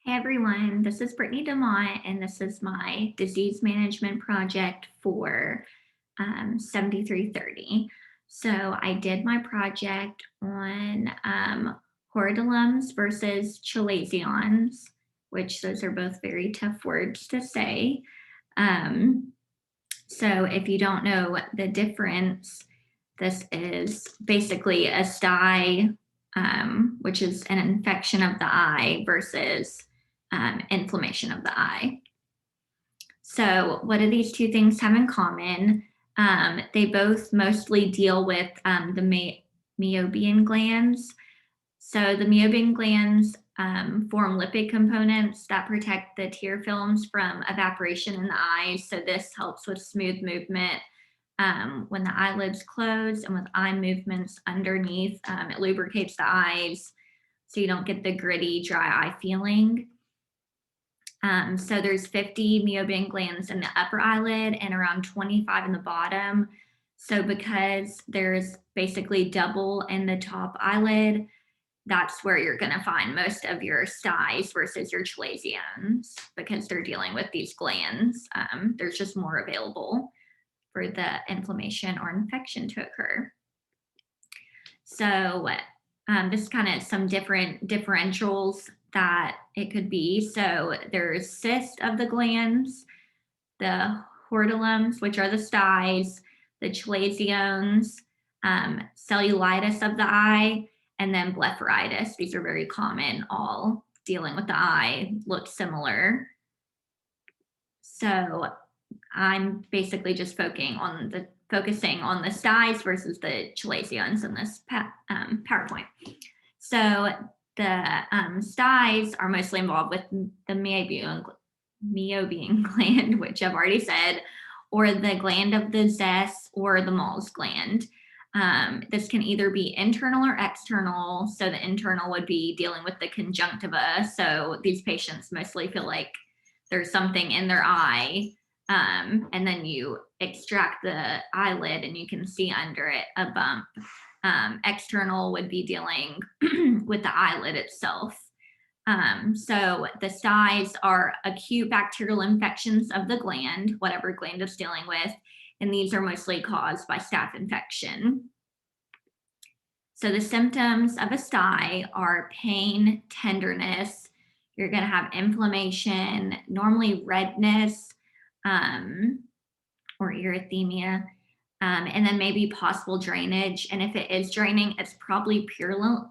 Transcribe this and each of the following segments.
Hey everyone, this is Brittany DeMont, and this is my disease management project for 7330. So I did my project on hordeolums versus chalazions, which those are both very tough words to say. Um, so if you don't know the difference, this is basically a stye, which is an infection of the eye, versus inflammation of the eye. So, what do these two things have in common? They both mostly deal with the meibomian glands. So, the meibomian glands form lipid components that protect the tear films from evaporation in the eyes. So, this helps with smooth movement when the eyelids close and with eye movements underneath. It lubricates the eyes so you don't get the gritty, dry eye feeling. So there's 50 meibomian glands in the upper eyelid and around 25 in the bottom. So because there's basically double in the top eyelid, that's where you're going to find most of your styes versus your chalazions because they're dealing with these glands. There's just more available for the inflammation or infection to occur. So this is kind of some different differentials that it could be. So there's cyst of the glands, the hordeolums, which are the styes, the chalazions, cellulitis of the eye, and then blepharitis. These are very common, all dealing with the eye, look similar. So I'm basically just focusing on the styes versus the chalazions in this PowerPoint. So the styes are mostly involved with the meibomian gland, which I've already said, or the gland of the Zest or the Malls gland. This can either be internal or external. So the internal would be dealing with the conjunctiva. So these patients mostly feel like there's something in their eye. And then you extract the eyelid and you can see under it a bump. External would be dealing with the eyelid itself. So the styes are acute bacterial infections of the gland, whatever gland it's dealing with, and these are mostly caused by staph infection. So the symptoms of a stye are pain, tenderness. You're going to have inflammation, normally redness, or erythema, and then maybe possible drainage. And if it is draining, it's probably purulent.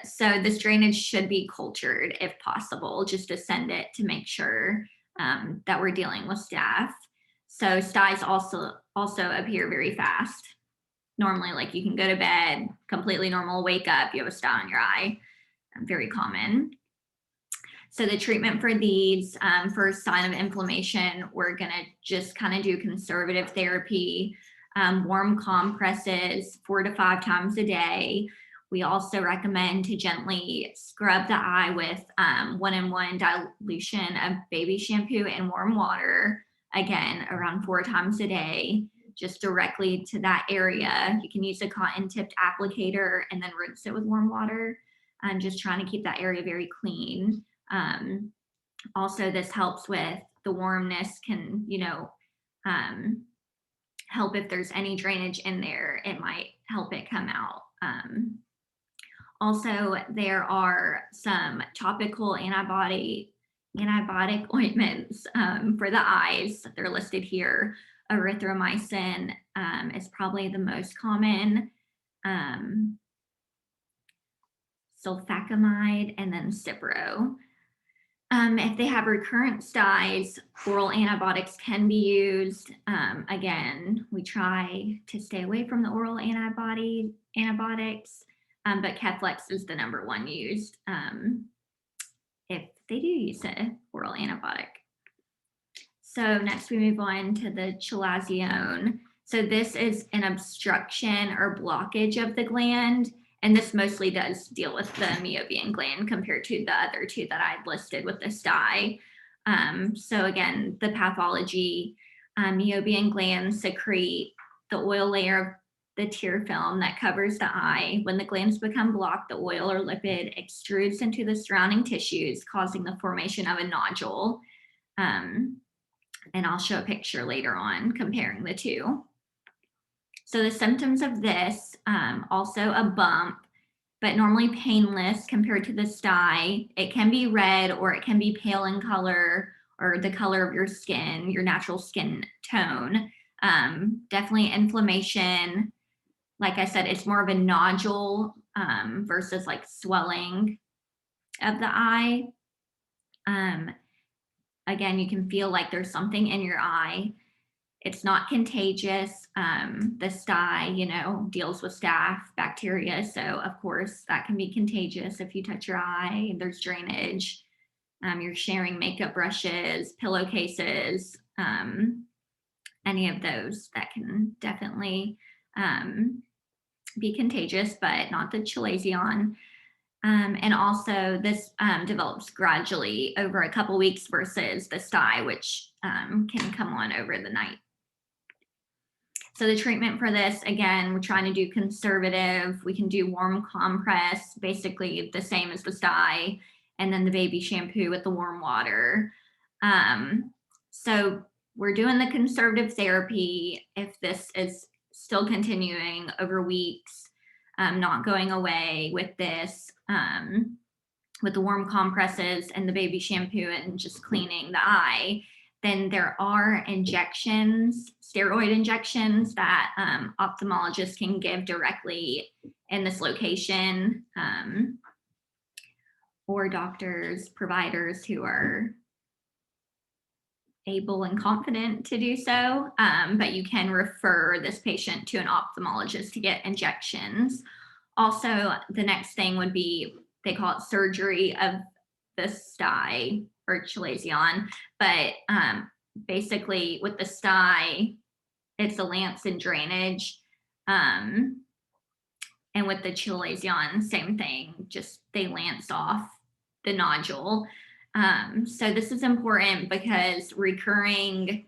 So this drainage should be cultured if possible, just to send it to make sure that we're dealing with staph. So styes also appear very fast. Normally, like you can go to bed, completely normal, wake up, you have a stye on your eye. Very common. So the treatment for these, for sign of inflammation, we're gonna just kind of do conservative therapy, warm compresses 4 to 5 times a day. We also recommend to gently scrub the eye with 1-in-1 dilution of baby shampoo and warm water, again, around 4 times a day, just directly to that area. You can use a cotton tipped applicator and then rinse it with warm water. I'm just trying to keep that area very clean. Also, this helps with the warmness, can, help if there's any drainage in there, it might help it come out. Also, there are some topical antibiotic ointments for the eyes. They're listed here. Erythromycin is probably the most common. Sulfacamide, and then Cipro. If they have recurrent styes, oral antibiotics can be used. Again, we try to stay away from the oral antibiotics, but Keflex is the number one used if they do use an oral antibiotic. So next we move on to the chalazion. So this is an obstruction or blockage of the gland. And this mostly does deal with the meibomian gland compared to the other two that I listed with the stye. So again, the pathology, meibomian glands secrete the oil layer the tear film that covers the eye. When the glands become blocked, the oil or lipid extrudes into the surrounding tissues, causing the formation of a nodule. And I'll show a picture later on comparing the two. So the symptoms of this, also a bump, but normally painless compared to the sty. It can be red or it can be pale in color or the color of your skin, your natural skin tone. Definitely inflammation. Like I said, it's more of a nodule versus like swelling of the eye. Again, you can feel like there's something in your eye. It's not contagious. The sty, deals with staph bacteria. So, of course, that can be contagious if you touch your eye. There's drainage. You're sharing makeup brushes, pillowcases, any of those that can definitely be contagious, but not the chalazion. And also, this develops gradually over a couple weeks versus the sty, which can come on over the night. So the treatment for this, again, we're trying to do conservative. We can do warm compress, basically the same as the sty, and then the baby shampoo with the warm water. So we're doing the conservative therapy. If this is still continuing over weeks, not going away with this, with the warm compresses and the baby shampoo and just cleaning the eye, then there are injections, steroid injections that ophthalmologists can give directly in this location, or doctors, providers who are able and confident to do so, but you can refer this patient to an ophthalmologist to get injections. Also, the next thing would be, they call it surgery of the sty or chalazion, but basically with the sty, it's a lance and drainage. And with the chalazion, same thing, just they lance off the nodule. So this is important because recurring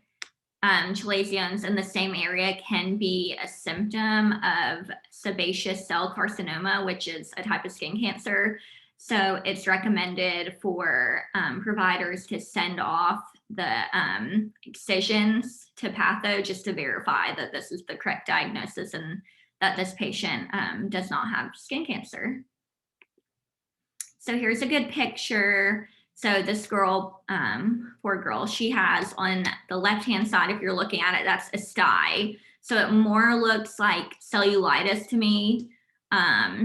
chalazions in the same area can be a symptom of sebaceous cell carcinoma, which is a type of skin cancer. So it's recommended for providers to send off the excisions to patho just to verify that this is the correct diagnosis and that this patient does not have skin cancer. So here's a good picture. So this girl, poor girl, she has on the left-hand side, if you're looking at it, that's a sty. So it more looks like cellulitis to me,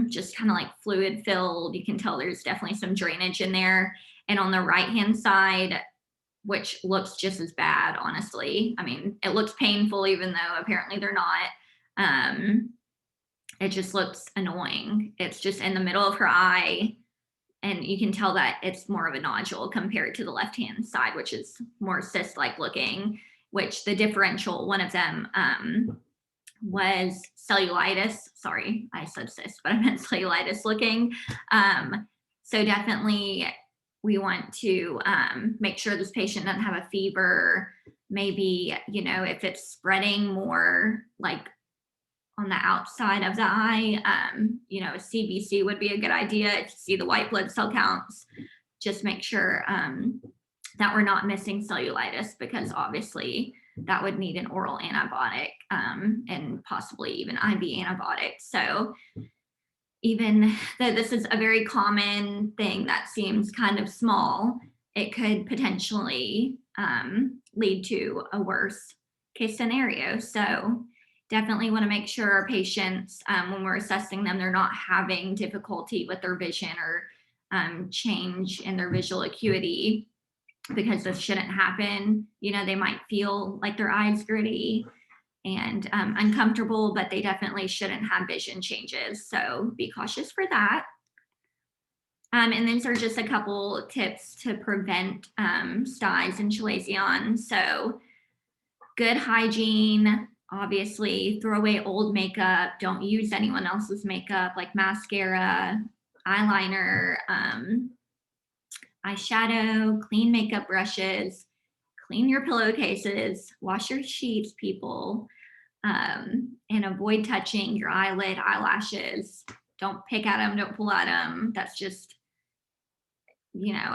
just kind of like fluid filled. You can tell there's definitely some drainage in there. And on the right-hand side, which looks just as bad, honestly. I mean, it looks painful, even though apparently they're not. It just looks annoying. It's just in the middle of her eye. And you can tell that it's more of a nodule compared to the left-hand side, which is more cyst-like looking, which the differential, one of them was cellulitis. Sorry, I said cyst, but I meant cellulitis looking. So definitely we want to make sure this patient doesn't have a fever. Maybe, if it's spreading more like on the outside of the eye, a CBC would be a good idea. If you see the white blood cell counts, just make sure that we're not missing cellulitis, because obviously that would need an oral antibiotic and possibly even IV antibiotics. So even though this is a very common thing that seems kind of small, it could potentially lead to a worse case scenario. So definitely want to make sure our patients, when we're assessing them, they're not having difficulty with their vision or change in their visual acuity, because this shouldn't happen. They might feel like their eyes gritty and uncomfortable, but they definitely shouldn't have vision changes. So be cautious for that. And these are just a couple tips to prevent styes and chalazion. So good hygiene. Obviously, throw away old makeup. Don't use anyone else's makeup, like mascara, eyeliner, eyeshadow, clean makeup brushes, clean your pillowcases, wash your sheets, people. And avoid touching your eyelid, eyelashes. Don't pick at them, don't pull at them. That's just,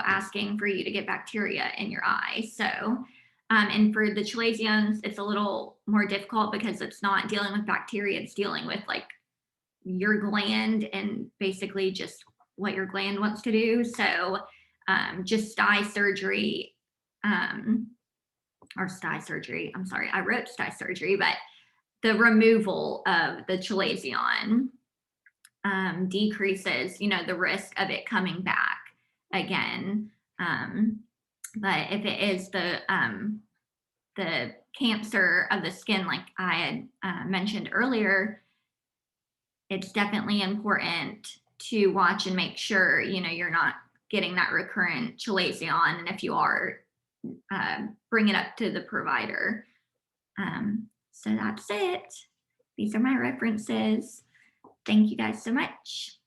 asking for you to get bacteria in your eye. So, and for the chalazions, it's a little more difficult because it's not dealing with bacteria, it's dealing with like your gland and basically just what your gland wants to do. So, just sty surgery, or sty surgery. I'm sorry, I wrote sty surgery, but the removal of the chalazion decreases, the risk of it coming back again. But if it is the cancer of the skin, like I had mentioned earlier, it's definitely important to watch and make sure, you're not getting that recurrent chalazion. And if you are, bring it up to the provider. So that's it. These are my references. Thank you guys so much.